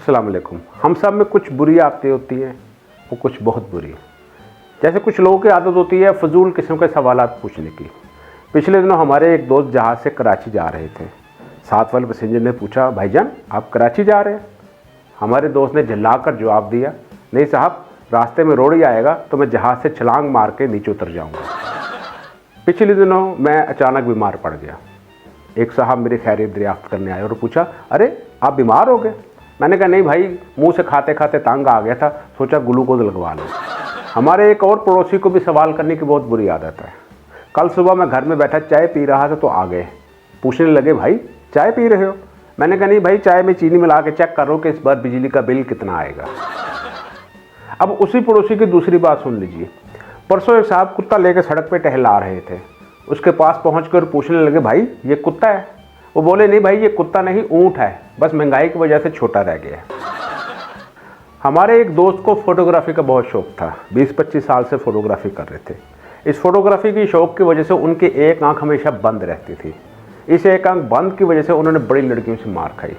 अस्सलाम वालेकुम। हम सब में कुछ बुरी आदतें होती हैं, वो कुछ बहुत बुरी। जैसे कुछ लोगों की आदत होती है फजूल किस्म के सवालात पूछने की। पिछले दिनों हमारे एक दोस्त जहाज़ से कराची जा रहे थे। साथ वाले पैसेंजर ने पूछा, भाईजान आप कराची जा रहे हैं? हमारे दोस्त ने झल्ला कर जवाब दिया, नहीं साहब, रास्ते में रोड़ी आएगा तो मैं जहाज़ से छलांग मार के नीचे उतर जाऊँगा। पिछले दिनों मैं अचानक बीमार पड़ गया। एक साहब मेरी खैरियत दरियाफ्त करने आए और पूछा, अरे आप बीमार हो गए? मैंने कहा नहीं भाई, मुंह से खाते खाते तंग आ गया था, सोचा ग्लूकोज लगवा लो। हमारे एक और पड़ोसी को भी सवाल करने की बहुत बुरी आदत है। कल सुबह मैं घर में बैठा चाय पी रहा था तो आ गए, पूछने लगे, भाई चाय पी रहे हो? मैंने कहा नहीं भाई, चाय में चीनी मिला के चेक कर रहा हूँ कि इस बार बिजली का बिल कितना आएगा। अब उसी पड़ोसी की दूसरी बात सुन लीजिए। परसों एक साहब कुत्ता लेकर सड़क पे टहला रहे थे। उसके पास पहुंचकर पूछने लगे, भाई ये कुत्ता है? वो बोले, नहीं भाई ये कुत्ता नहीं, ऊँट है, बस महंगाई की वजह से छोटा रह गया। हमारे एक दोस्त को फोटोग्राफी का बहुत शौक था। 20-25 साल से फोटोग्राफी कर रहे थे। इस फोटोग्राफी की शौक की वजह से उनकी एक आंख हमेशा बंद रहती थी। इस एक आंख बंद की वजह से उन्होंने बड़ी लड़कियों से मार खाई।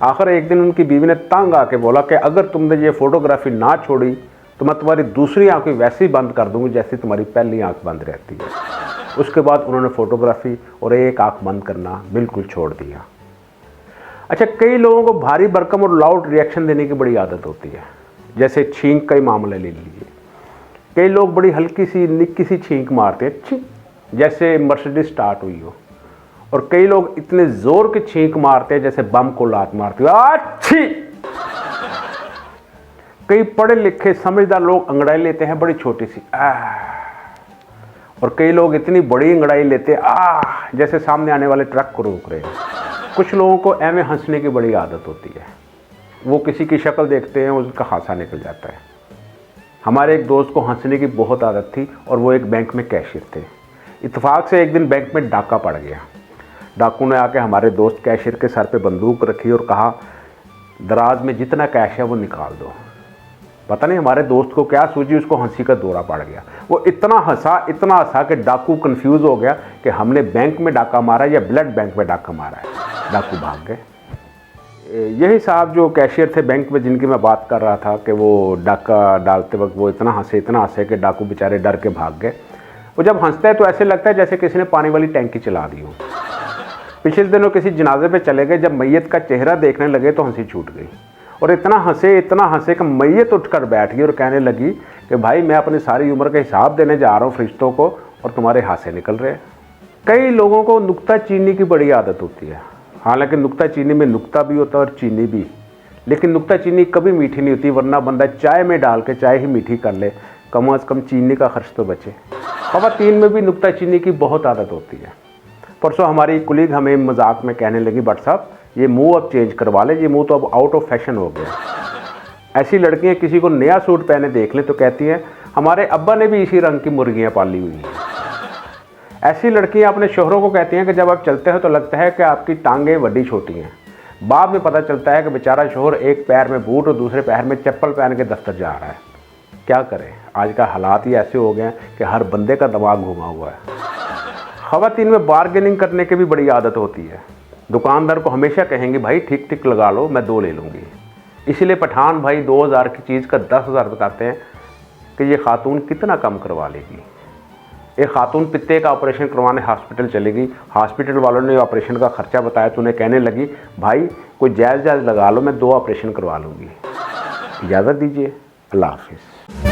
आखिर एक दिन उनकी बीवी ने तंग आके बोला कि अगर तुमने ये फोटोग्राफी ना छोड़ी तो मैं तुम्हारी दूसरी आंख भी वैसे ही बंद कर दूंगी जैसी तुम्हारी पहली आंख बंद रहती है। उसके बाद उन्होंने फोटोग्राफी और एक आंख बंद करना बिल्कुल छोड़ दिया। अच्छा, कई लोगों को भारी भरकम और लाउड रिएक्शन देने की बड़ी आदत होती है। जैसे छींक का ही मामला ले लीजिए। कई लोग बड़ी हल्की सी निक्की सी छींक मारते हैं, छी, जैसे मर्सिडीज स्टार्ट हुई हो। और कई लोग इतने जोर की छींक मारते हैं जैसे बम को लात मारते हो, अच्छी। कई पढ़े लिखे समझदार लोग अंगड़ाई लेते हैं बड़ी छोटी सी, और कई लोग इतनी बड़ी अंगड़ाई लेते हैं जैसे सामने आने वाले ट्रक को रोक रहे हैं। कुछ लोगों को ऐਵੇਂ हंसने की बड़ी आदत होती है। वो किसी की शक्ल देखते हैं, उसका हासा निकल जाता है। हमारे एक दोस्त को हंसने की बहुत आदत थी और वो एक बैंक में कैशियर थे। इत्तेफाक से एक दिन बैंक में डाका पड़ गया। डाकू ने आके हमारे दोस्त कैशियर के सर पे बंदूक रखी और कहा, दराज में जितना कैश है वो निकाल दो। पता नहीं हमारे दोस्त को क्या सूझी, उसको हंसी का दौरा पड़ गया। वो इतना हंसा कि डाकू कंफ्यूज हो गया कि हमने बैंक में डाका मारा या ब्लड बैंक में डाका मारा है। डाकू भाग गए। यही साहब जो कैशियर थे बैंक में, जिनकी मैं बात कर रहा था कि वो डाका डालते वक्त वो इतना हंसे कि डाकू बेचारे डर के भाग गए। वो जब हंसता है तो ऐसे लगता है जैसे किसी ने पानी वाली टैंकी चला दी हो। पिछले दिनों किसी जनाजे पे चले गए, जब मैयत का चेहरा देखने लगे तो हंसी छूट गई और इतना हंसे कि मैयत उठकर बैठ गई और कहने लगी कि भाई मैं अपनी सारी उम्र का हिसाब देने जा रहा हूँ फरिश्तों को और तुम्हारे हासे निकल रहे हैं। कई लोगों को नुक्ता चीनी की बड़ी आदत होती है। हालांकि नुक्ता चीनी में नुक्ता भी होता है और चीनी भी, लेकिन नुक्ता चीनी कभी मीठी नहीं होती, वरना बंदा चाय में डाल के चाय ही मीठी कर ले, कम से कम चीनी का खर्च तो बचे। ख़वातीन में भी नुक्ता चीनी की बहुत आदत होती है। परसों हमारी कुलीग हमें मजाक में कहने लगी, बट साहब ये मुंह अब चेंज करवा ले, ये मुंह तो अब आउट ऑफ फैशन हो गया। ऐसी लड़कियां किसी को नया सूट पहने देख लें तो कहती हैं, हमारे अब्बा ने भी इसी रंग की मुर्गियां पाली हुई हैं। ऐसी लड़कियां अपने शोहरों को कहती हैं कि जब आप चलते हो तो लगता है कि आपकी टांगें बड़ी छोटी हैं। बाद में पता चलता है कि बेचारा शोहर एक पैर में बूट और दूसरे पैर में चप्पल पहन के दफ्तर जा रहा है। क्या करें, आज का हालात ही ऐसे हो गए हैं कि हर बंदे का दिमाग घुमा हुआ है। ख़वातीन में बार्गेनिंग करने की भी बड़ी आदत होती है। दुकानदार को हमेशा कहेंगे, भाई ठीक ठीक लगा लो, मैं 2 ले लूँगी। इसीलिए पठान भाई 2000 की चीज़ का 10,000 बताते हैं कि ये खातून कितना कम करवा लेगी। एक खातून पित्ते का ऑपरेशन करवाने हॉस्पिटल चलेगी। हॉस्पिटल वालों ने ऑपरेशन का खर्चा बताया तो उन्हें कहने लगी, भाई कोई जायज़ लगा लो, मैं 2 ऑपरेशन करवा लूँगी, इजाज़त दीजिए, अल्लाह हाफिज़।